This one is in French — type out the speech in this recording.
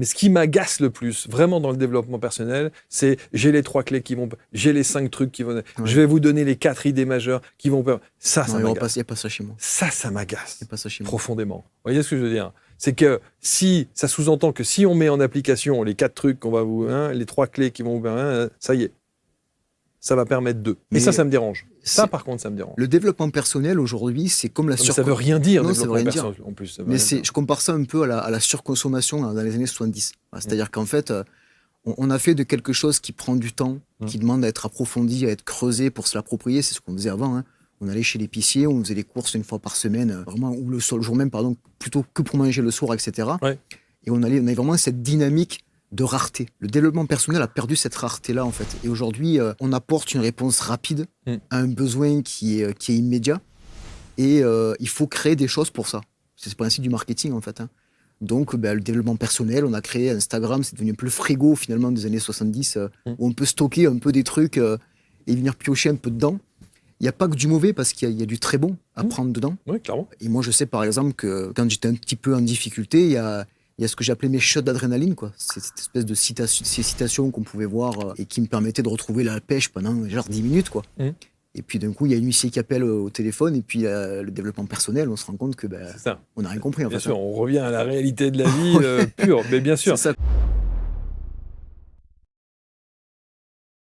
Mais ce qui m'agace le plus, vraiment dans le développement personnel, c'est j'ai les 3 clés qui vont, j'ai les 5 trucs qui vont, Ouais. je vais vous donner les 4 idées majeures qui vont, ça Non, il n'y m'agace. a pas ça chez moi. Ça m'agace Il n'y a pas ça chez moi. profondément. Vous voyez ce que je veux dire? C'est que si, ça sous-entend que si on met en application les 4 trucs qu'on va vous, les 3 clés qui vont vous, ça y est. Ça va permettre d'eux. Mais Et ça me dérange. Ça, c'est- par contre, ça me dérange. Le développement personnel aujourd'hui, c'est comme la Non, mais ça veut rien dire, Non, ça veut développement rien dire. personnel, en plus. Ça veut Mais rien dire. je compare ça un peu à la surconsommation dans les années 70. C'est-à-dire qu'en fait, on a fait de quelque chose qui prend du temps, qui demande à être approfondi, à être creusé pour se l'approprier. C'est ce qu'on faisait avant. On allait chez l'épicier, on faisait les courses une fois par semaine, vraiment, ou le jour même, pardon, plutôt que pour manger le soir, etc. Ouais. Et on avait vraiment cette dynamique de rareté. Le développement personnel a perdu cette rareté-là, en fait. Et aujourd'hui, on apporte une réponse rapide à un besoin qui est immédiat. Et il faut créer des choses pour ça. C'est le principe du marketing, en fait. Donc, le développement personnel, on a créé Instagram, c'est devenu un peu le frigo, finalement, des années 70, où on peut stocker un peu des trucs et venir piocher un peu dedans. Il n'y a pas que du mauvais, parce qu'il y a du très bon à prendre dedans. Oui, clairement. Et moi, je sais, par exemple, que quand j'étais un petit peu en difficulté, il y a ce que j'appelais mes shots d'adrénaline, quoi. C'est cette espèce de ces citations qu'on pouvait voir et qui me permettaient de retrouver la pêche pendant genre 10 minutes, quoi. Et puis d'un coup, il y a une huissier qui appelle au téléphone, et puis le développement personnel, on se rend compte que on n'a rien compris. En Bien fait, sûr, on revient à la réalité de la vie pure, mais bien sûr. C'est ça.